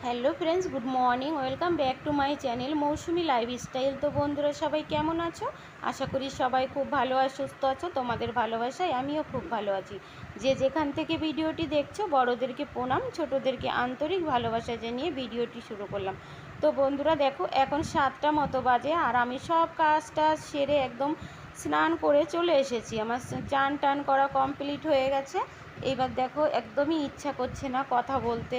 Hello friends, good morning. Welcome back to my channel Moushumi lifestyle. তো বন্ধুরা, সবাই কেমন আছো? আশা করি সবাই খুব ভালো আর সুস্থ আছো। তোমাদের ভালোবাসায় আমিও খুব ভালো আছি। যে যেখান থেকে ভিডিওটি দেখছো, বড়োদেরকে প্রণাম, ছোটোদেরকে আন্তরিক ভালোবাসা জানিয়ে ভিডিওটি শুরু করলাম। তো বন্ধুরা দেখো, এখন 7টা মতো বাজে আর আমি সব কাজ টাজ সেরে একদম স্নান করে চলে এসেছি। আমার চান টান করা কমপ্লিট হয়ে গেছে। এবার দেখো, একদমই ইচ্ছা করছে না কথা বলতে,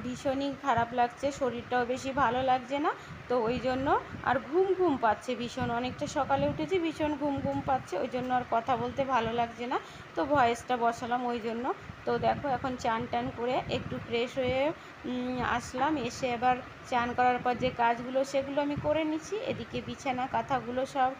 ভীষণই খারাপ লাগছে, শরীরটাও বেশি ভালো লাগছে না। তো ওই জন্য আর ঘুম ঘুম পাচ্ছে ভীষণ, অনেকটা সকালে উঠেছি, ভীষণ ঘুম ঘুম পাচ্ছে, ওই জন্য আর কথা বলতে ভালো লাগছে না। তো ভয়েসটা বসালাম ওই জন্য। তো দেখো, এখন চান টান করে একটু ফ্রেশ হয়ে আসলাম। এসে এবার চান করার পর যে কাজগুলো সেগুলো আমি করে নিচ্ছি। এদিকে বিছানা কাঁথাগুলো সব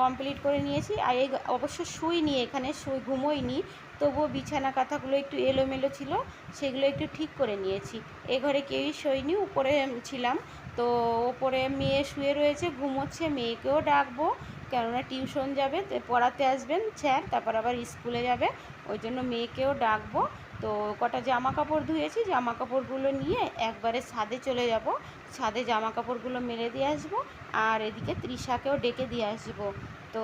কমপ্লিট করে নিয়েছি। আর এই অবশ্য শুইনি, এখানে ঘুমোইনি, তবুও বিছানা কাঁথাগুলো একটু এলোমেলো ছিল, সেগুলো একটু ঠিক করে নিয়েছি। এ ঘরে কেউই শোয়নি, উপরে ছিলাম। তো ওপরে মেয়ে শুয়ে রয়েছে, ঘুমোচ্ছে। মেয়েকেও ডাকবো, কেননা টিউশন যাবে, পড়াতে আসবেন স্যার, তারপর আবার স্কুলে যাবে, ওই জন্য মেয়েকেও ডাকবো। তো কটা জামা কাপড় ধুয়েছি, জামা কাপড়গুলো নিয়ে একবারে ছাদে চলে যাব। ছাদে জামা কাপড়গুলো মেলে দিয়ে আসবো, আর এদিকে তৃষাকেও ডেকে দিয়ে আসবো। তো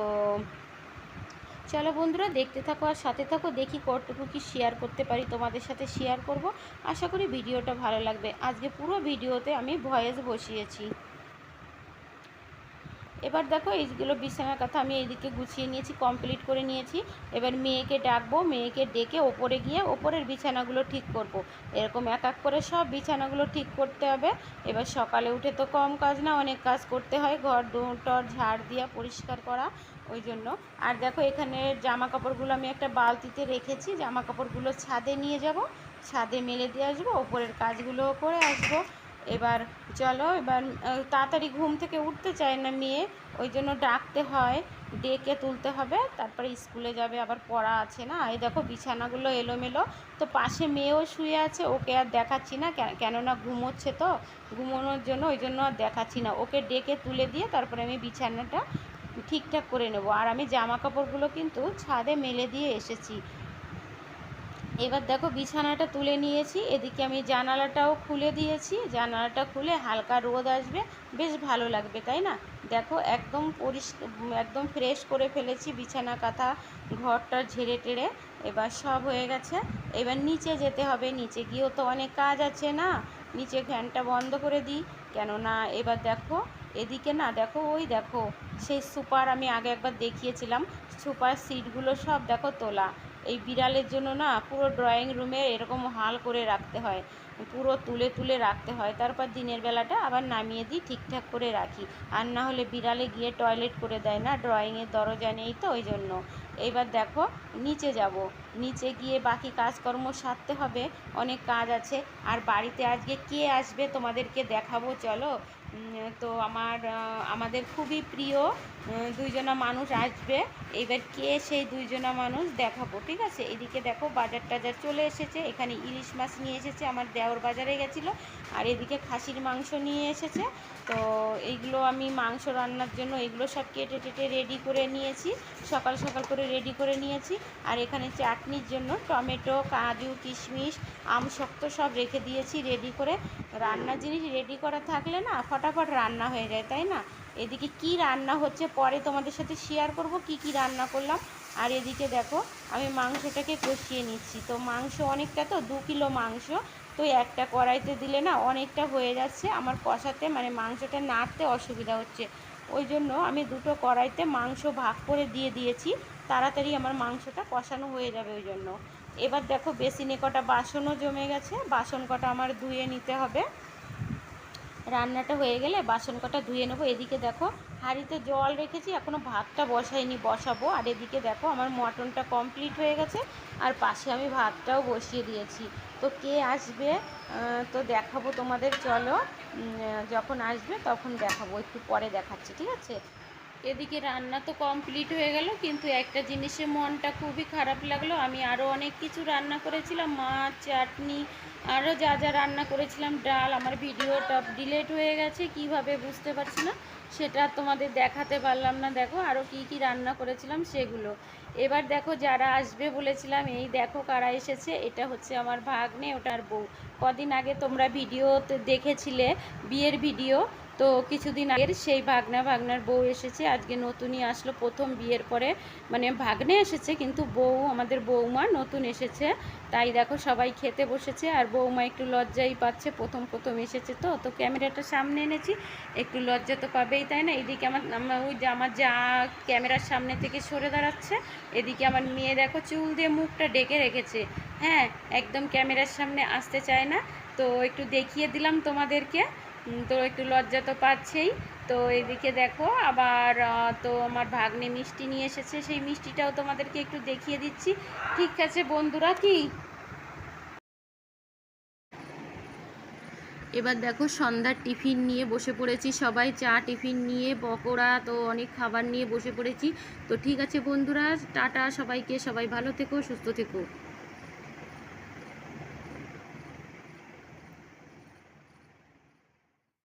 চলো বন্ধুরা, দেখতে থাকো আর সাথে থাকো, দেখি কতটুকু কি শেয়ার করতে পারি, তোমাদের সাথে শেয়ার করব। আশা করি ভিডিওটা ভালো লাগবে। আজকে পুরো ভিডিওতে আমি ভয়েস বসিয়েছি। এবার দেখো, এইগুলো বিছানার কথা আমি এইদিকে গুছিয়ে নিয়েছি, কমপ্লিট করে নিয়েছি। এবার মেয়েকে ডাকবো, মেয়েকে ডেকে ওপরে গিয়ে ওপরের বিছানাগুলো ঠিক করব। এরকম এক এক করে সব বিছানাগুলো ঠিক করতে হবে। এবার সকালে উঠে তো কম কাজ না, অনেক কাজ করতে হয়, ঘর টর ঝাড় দিয়া পরিষ্কার করা, ওই জন্য। আর দেখো, এখানে জামা কাপড়গুলো আমি একটা বালতিতে রেখেছি, জামা কাপড়গুলো ছাদে নিয়ে যাব, ছাদে মেলে দিয়ে আসবো, ওপরের কাজগুলোও করে আসবো। এবার চলো, এবার তাড়াতাড়ি ঘুম থেকে উঠতে চায় না মেয়ে, ওই জন্য ডাকতে হয়, ডেকে তুলতে হবে, তারপরে স্কুলে যাবে, আবার পড়া আছে না। এই দেখো, বিছানাগুলো এলোমেলো। তো পাশে মেয়েও শুয়ে আছে, ওকে আর দেখাচ্ছি না, কেননা ঘুমোচ্ছে, তো ঘুমোনোর জন্য ওই জন্য আর দেখাচ্ছি না। ওকে ডেকে তুলে দিয়ে তারপরে আমি বিছানাটা ঠিকঠাক করে নেব। আর আমি জামা কাপড়গুলো কিন্তু ছাদে মেলে দিয়ে এসেছি। এবার দেখো, বিছানাটা তুলে নিয়েছি, এদিকে আমি জানালাটাও খুলে দিয়েছি। জানালাটা খুলে হালকা রোদ আসবে, বেশ ভালো লাগবে, তাই না? দেখো, একদম একদম ফ্রেশ করে ফেলেছি বিছানা কাঁথা, ঘরটা ঝেড়ে টেড়ে এবার সব হয়ে গেছে। এবার নিচে যেতে হবে, নিচে গিয়েও তো অনেক কাজ আছে না। নিচে ফ্যানটা বন্ধ করে দিই, কেননা এবার দেখো, এদিকে না, দেখো ওই দেখো, সেই সুপার আমি আগে একবার দেখিয়েছিলাম, সুপার সিটগুলো সব দেখো তোলা। এই বিড়ালের জন্য না, পুরো ড্রয়িং রুমে এরকম হাল করে রাখতে হয়, পুরো তুলে তুলে রাখতে হয়, তারপর দিনের বেলাটা আবার নামিয়ে দিই, ঠিকঠাক করে রাখি। আর না হলে বিড়ালে গিয়ে টয়লেট করে দেয় না, ড্রয়িংয়ের দরজা নেই, তো ওই জন্য। এইবার দেখো, নিচে যাব, নিচে গিয়ে বাকি কাজকর্ম সারতে হবে, অনেক কাজ আছে। আর বাড়িতে আজকে কে আসবে তোমাদেরকে দেখাবো, চলো। তো আমাদের খুবই প্রিয় দুইজনা মানুষ আসবে। এবার কে সেই দুইজনা মানুষ দেখাবো, ঠিক আছে? এদিকে দেখো, বাজার টাজার চলে এসেছে, এখানে ইলিশ মাছ নিয়ে এসেছে, আমার দেওর বাজারে গেছিলো। আর এদিকে খাসির মাংস নিয়ে এসেছে। তো এইগুলো আমি মাংস রান্নার জন্য এগুলো সব কেটে টেটে রেডি করে নিয়েছি, সকাল সকাল করে রেডি করে নিয়েছি। আর এখানে চাটনির জন্য টমেটো, কাজু, কিশমিশ, শক্ত সব রেখে দিয়েছি রেডি করে। রান্নার জিনিস রেডি করা থাকলে না, ফটাফট রান্না হয়ে যায়, তাই না? এদিকে কি রান্না হচ্ছে পরে তোমাদের সাথে শেয়ার করব, কি কি রান্না করলাম। আর এদিকে দেখো, আমি মাংসটাকে কষিয়ে নিচ্ছি। তো মাংস অনেকটা, তো 2 কিলো মাংস, তো একটা কড়াইতে দিলে না অনেকটা হয়ে যাচ্ছে, আমার কষাতে মানে মাংসটা নাড়তে অসুবিধা হচ্ছে, ওই জন্য আমি দুটো কড়াইতে মাংস ভাগ করে দিয়ে দিয়েছি, তাড়াতাড়ি আমার মাংসটা কষানো হয়ে যাবে, ওই জন্য। এবার দেখো, বেসিনে কটা বাসনও জমে গেছে, বাসন কটা আমার ধুয়ে নিতে হবে। রান্নাটা হয়ে গেলে বাসন কটা ধুয়ে নেবো। এদিকে দেখো, হাঁড়িতে জল রেখেছি, এখনও ভাতটা বসাইনি, বসাবো। আর এদিকে দেখো, আমার মটনটা কমপ্লিট হয়ে গেছে, আর পাশে আমি ভাতটাও বসিয়ে দিয়েছি। তো কে আসবে তো দেখাবো তোমাদের, চলো। যখন আসবে তখন দেখাবো, একটু পরে দেখাচ্ছি, ঠিক আছে? এদিকে রান্না তো কমপ্লিট হয়ে গেল, কিন্তু একটা জিনিসে মনটা খুবই খারাপ লাগলো। আমি আরও অনেক কিছু রান্না করেছিলাম, মাছ, চাটনি, আরও যা যা রান্না করেছিলাম, ডাল, আমার ভিডিওটা ডিলিট হয়ে গেছে, কিভাবে বুঝতে পারছি না, সেটা তোমাদের দেখাতে পারলাম না। দেখো, আরও কি কি রান্না করেছিলাম সেগুলো। এবার দেখো যারা আসবে বলেছিলাম, এই দেখো কারা এসেছে। এটা হচ্ছে আমার ভাগ্নে, ওটার বউ। কদিন আগে তোমরা ভিডিওতে দেখেছিলে, বিয়ের ভিডিও, তো কিছুদিন আগের সেই ভাগনার বউ এসেছে। আজকে নতুনই আসলো, প্রথম বিয়ের পরে, মানে ভাগ্নে এসেছে কিন্তু বউ, আমাদের বৌমা নতুন এসেছে। তাই দেখো সবাই খেতে বসেছে, আর বৌমা একটু লজ্জাই পাচ্ছে, প্রথম প্রথম এসেছে তো ক্যামেরাটা সামনে এনেছি, একটু লজ্জা তো পাবেই, তাই না। এদিকে ওই যে আমার যা ক্যামেরার সামনে থেকে সরে দাঁড়াচ্ছে, এদিকে আমার মেয়ে দেখো চুল দিয়ে মুখটা ঢেকে রেখেছে, হ্যাঁ, একদম ক্যামেরার সামনে আসতে চায় না। তো একটু দেখিয়ে দিলাম তোমাদেরকে, তো একটু লজ্জা তো পাচ্ছেই। তো এদিকে দেখো আবার তো আমার ভাগ্নে মিষ্টি নিয়ে এসেছে, সেই মিষ্টিটাও তোমাদেরকে একটু দেখিয়ে দিচ্ছি। ঠিক আছে বন্ধুরা, কি এবার দেখো সন্ধ্যার টিফিন নিয়ে বসে পড়েছি সবাই, চা টিফিন নিয়ে, পকোড়া, তো অনেক খাবার নিয়ে বসে পড়েছি। তো ঠিক আছে বন্ধুরা, টাটা সবাইকে, সবাই ভালো থেকো, সুস্থ থেকো।